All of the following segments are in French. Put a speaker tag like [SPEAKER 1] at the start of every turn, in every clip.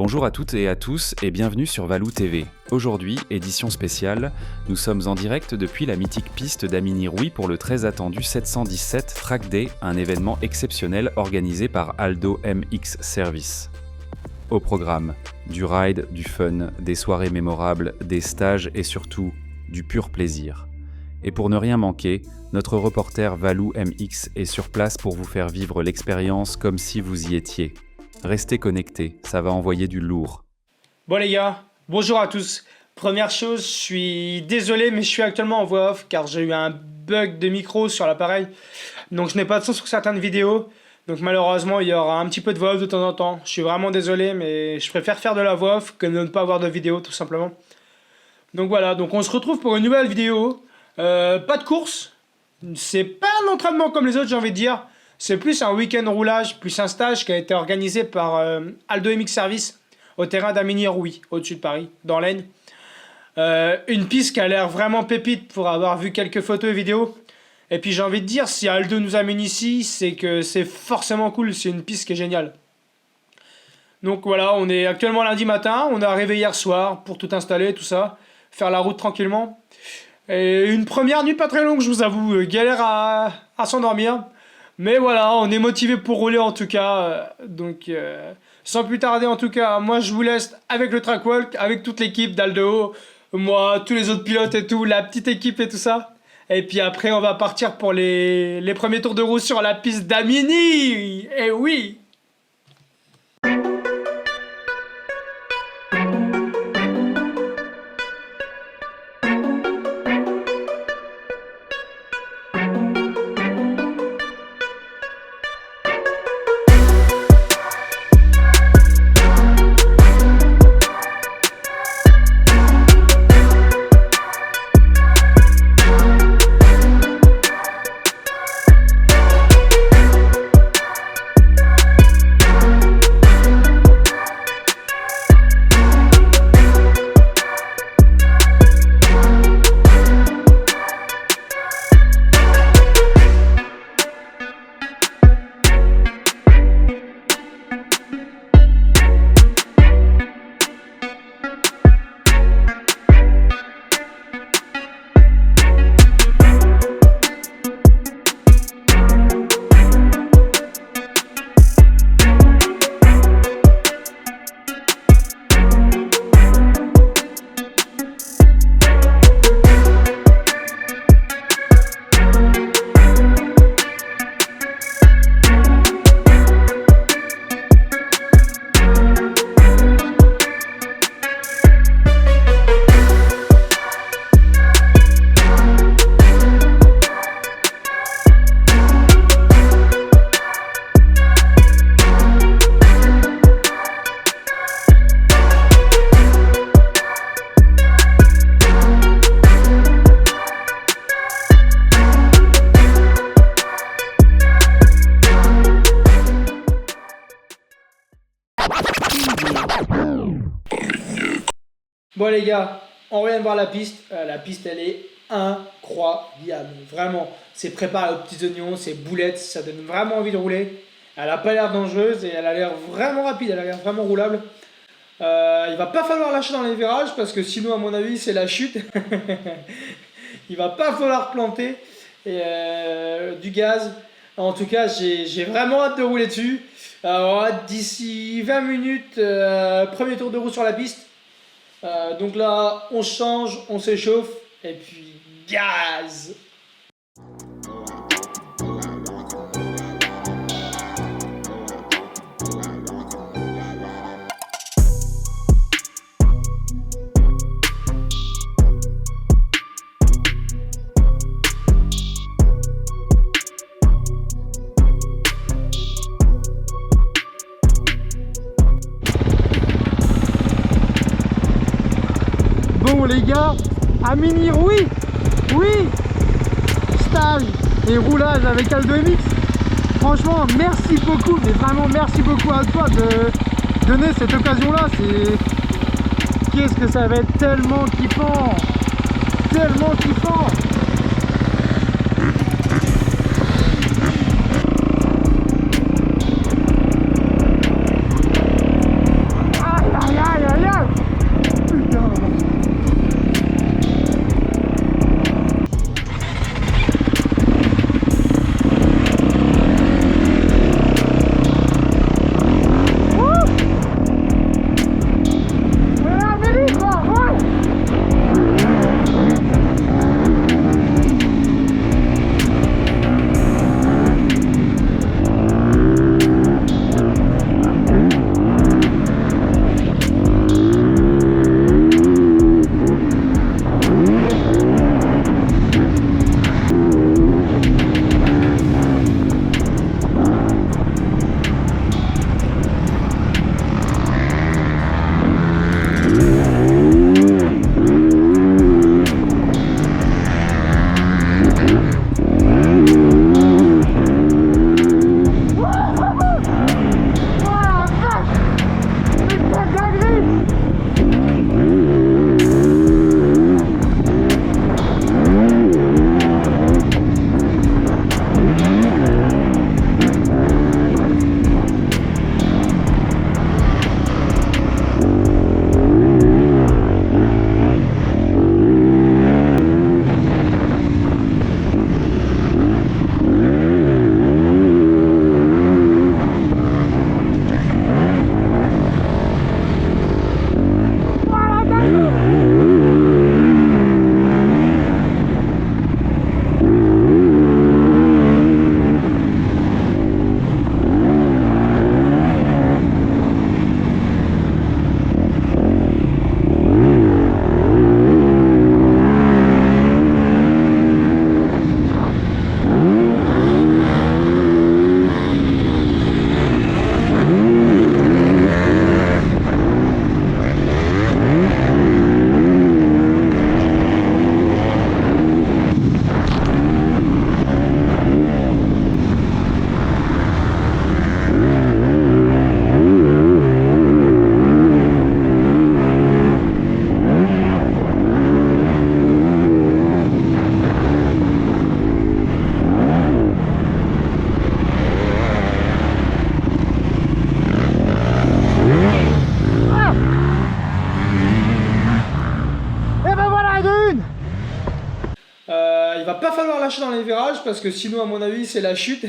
[SPEAKER 1] Bonjour à toutes et à tous et bienvenue sur Valou TV. Aujourd'hui, édition spéciale, nous sommes en direct depuis la mythique piste d'Aminirouy pour le très attendu 717 Track Day, un événement exceptionnel organisé par Aldo MX Service. Au programme, du ride, du fun, des soirées mémorables, des stages et surtout, du pur plaisir. Et pour ne rien manquer, notre reporter Valou MX est sur place pour vous faire vivre l'expérience comme si vous y étiez. Restez connectés, ça va envoyer du lourd.
[SPEAKER 2] Bon les gars, bonjour à tous. Première chose, je suis désolé mais je suis actuellement en voix off car j'ai eu un bug de micro sur l'appareil. Donc je n'ai pas de son sur certaines vidéos. Donc malheureusement il y aura un petit peu de voix off de temps en temps. Je suis vraiment désolé mais je préfère faire de la voix off que de ne pas avoir de vidéo tout simplement. Donc voilà, donc on se retrouve pour une nouvelle vidéo. Pas de course. C'est pas un entraînement comme les autres j'ai envie de dire. C'est plus un week-end roulage, plus un stage qui a été organisé par Aldo MX Service au terrain d'Aminirouy, au-dessus de Paris, dans l'Aisne. Une piste qui a l'air vraiment pépite pour avoir vu quelques photos et vidéos. Et puis j'ai envie de dire, si Aldo nous amène ici, c'est que c'est forcément cool, c'est une piste qui est géniale. Donc voilà, on est actuellement lundi matin, on est arrivé hier soir pour tout installer, tout ça, faire la route tranquillement. Et une première nuit pas très longue, je vous avoue, galère à s'endormir. Mais voilà, on est motivé pour rouler en tout cas, donc sans plus tarder en tout cas, moi je vous laisse avec le track walk, avec toute l'équipe d'Aldo, moi, tous les autres pilotes et tout, la petite équipe et tout ça. Et puis après on va partir pour les premiers tours de roue sur la piste d'Amini. Eh oui! Bon les gars, on vient de voir la piste elle est incroyable, vraiment. C'est préparé aux petits oignons, c'est boulettes, ça donne vraiment envie de rouler. Elle a pas l'air dangereuse et elle a l'air vraiment rapide, elle a l'air vraiment roulable. Il va pas falloir lâcher dans les virages parce que sinon à mon avis c'est la chute. Il va pas falloir planter et, du gaz. En tout cas j'ai vraiment hâte de rouler dessus. Alors d'ici 20 minutes, premier tour de roue sur la piste. Donc là, on change, on s'échauffe, et puis gaz! Bon les gars, Aminirouy, oui, stage et roulage avec Aldo MX. Franchement, merci beaucoup, mais vraiment merci beaucoup à toi de donner cette occasion-là. Qu'est-ce que ça va être tellement kiffant, tellement kiffant. Aïe, lâcher dans les virages parce que sinon à mon avis c'est la chute.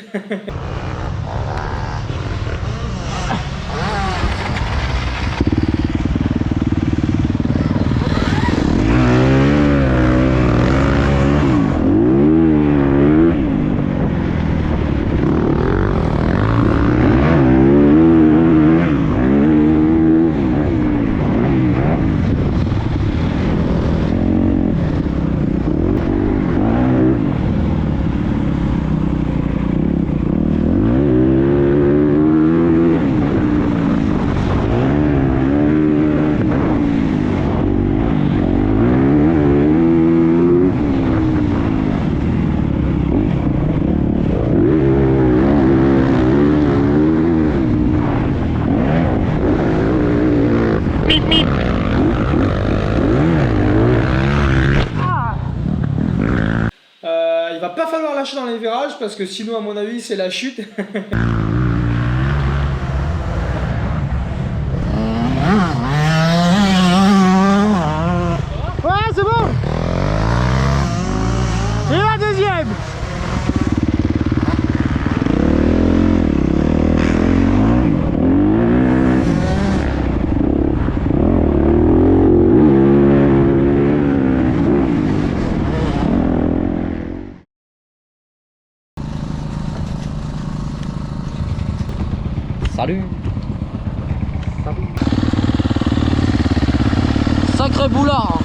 [SPEAKER 2] Il va pas falloir lâcher dans les virages parce que sinon à mon avis c'est la chute.
[SPEAKER 3] Ouais, c'est bon. Et la deuxième.
[SPEAKER 4] Salut. Salut. Sacré boulard.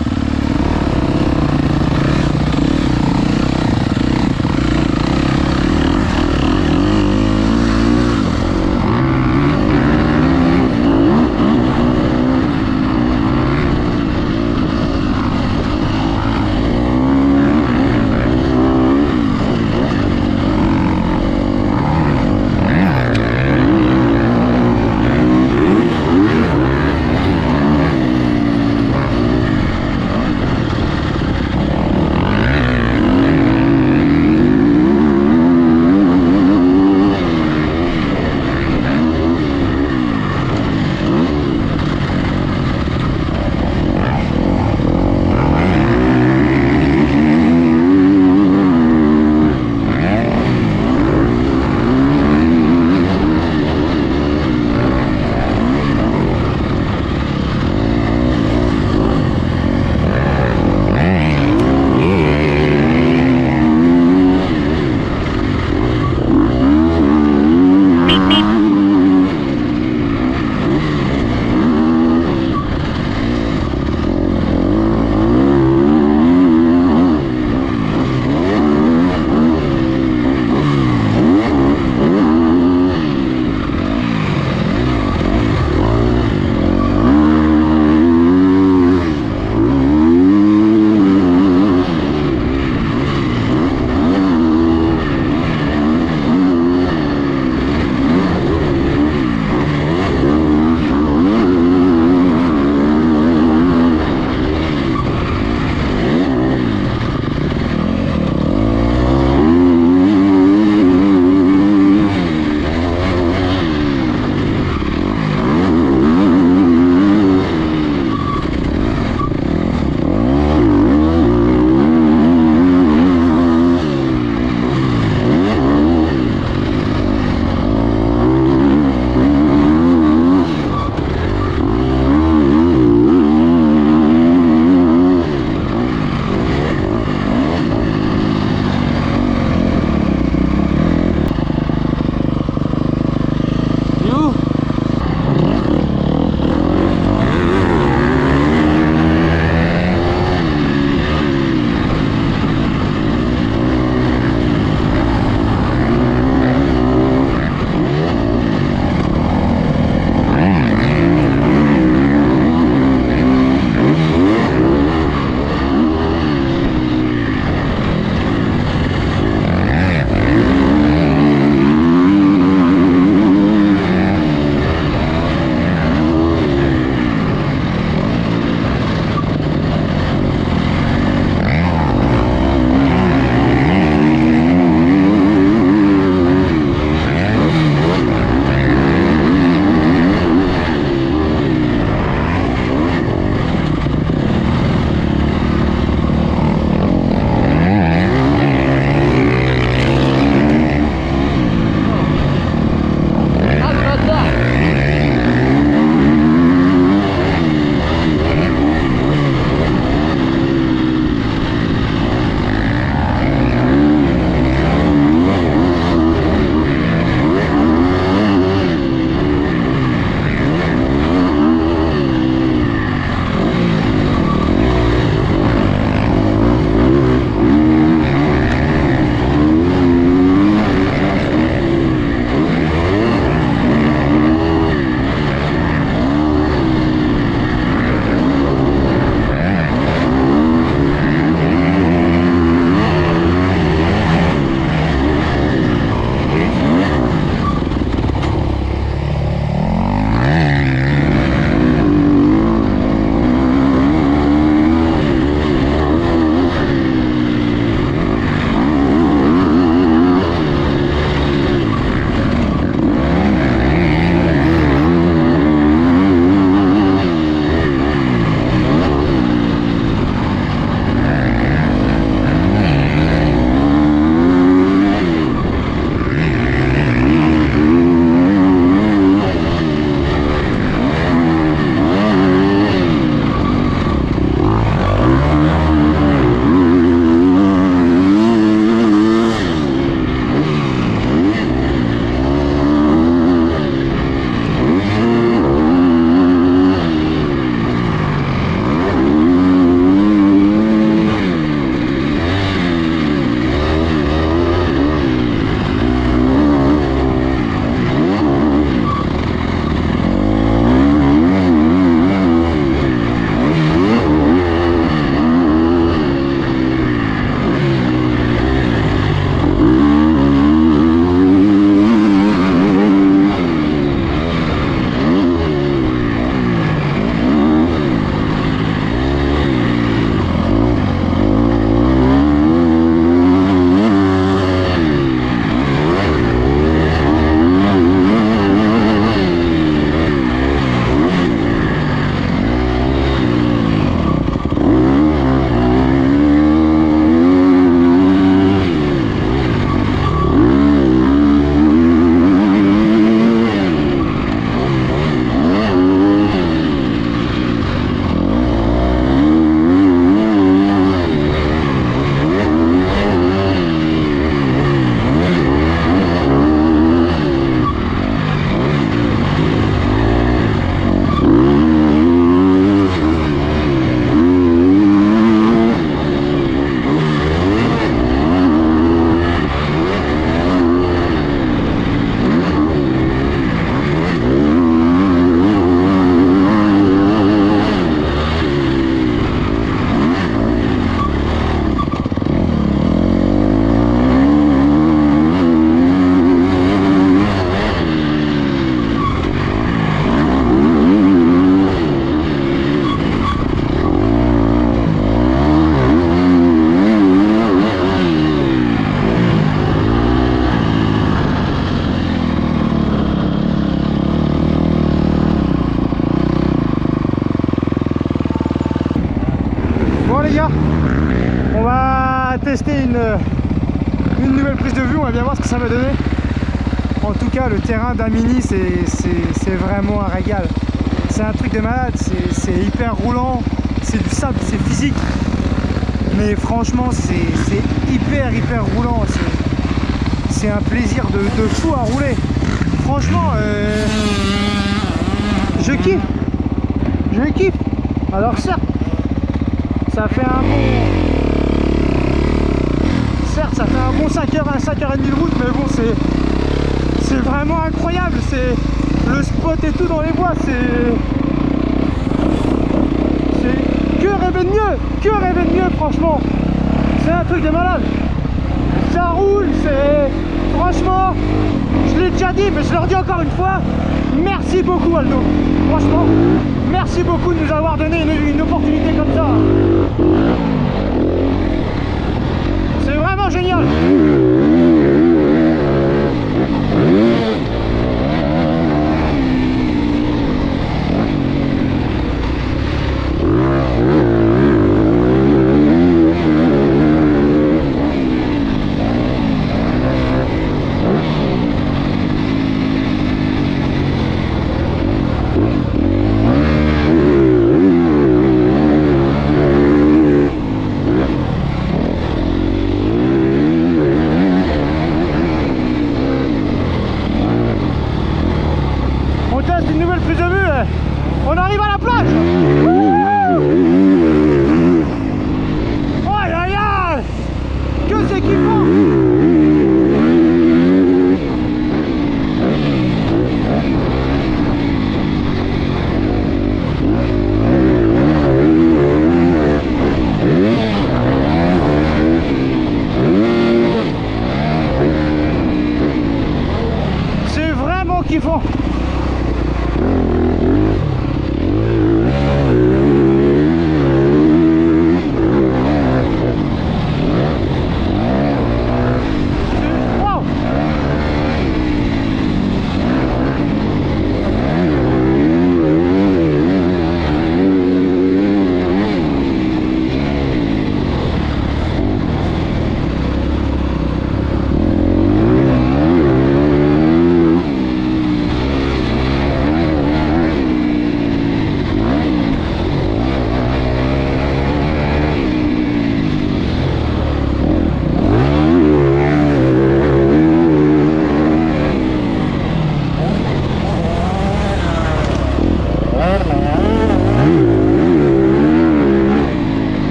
[SPEAKER 3] prise de vue, on va bien voir ce que ça va donner. En tout cas, le terrain d'Amini, c'est vraiment un régal. C'est un truc de malade, c'est hyper roulant, c'est du sable, c'est physique. Mais franchement, c'est hyper roulant. C'est un plaisir de fou à rouler. Franchement, je kiffe. Alors certes, ça fait un bon 5h30 de route, mais bon, c'est vraiment incroyable. C'est le spot et tout dans les bois, c'est que rêver de mieux, franchement. C'est un truc de malade. Ça roule, franchement, je l'ai déjà dit, mais je le redis encore une fois, merci beaucoup Aldo. Franchement, merci beaucoup de nous avoir donné une opportunité comme ça. C'est vraiment génial. Une nouvelle prise de vue, on arrive à la plage. Aïe aïe aïe, que c'est kiffant. C'est vraiment kiffant.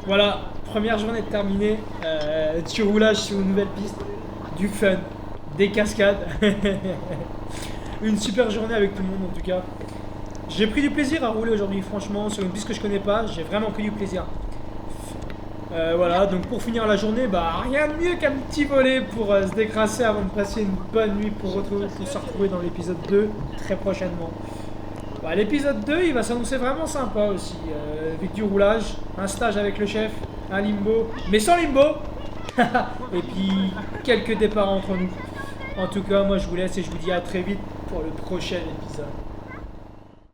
[SPEAKER 2] Voilà, première journée terminée, du roulage sur une nouvelle piste, du fun, des cascades, une super journée avec tout le monde en tout cas. J'ai pris du plaisir à rouler aujourd'hui, franchement, sur une piste que je connais pas, j'ai vraiment pris du plaisir. Voilà, donc pour finir la journée, bah rien de mieux qu'un petit volet pour se décrasser avant de passer une bonne nuit pour se retrouver dans l'épisode 2 très prochainement. Bah, l'épisode 2 il va s'annoncer vraiment sympa aussi, avec du roulage, un stage avec le chef, un limbo, mais sans limbo et puis quelques départs entre nous. En tout cas, moi je vous laisse et je vous dis à très vite pour le prochain épisode.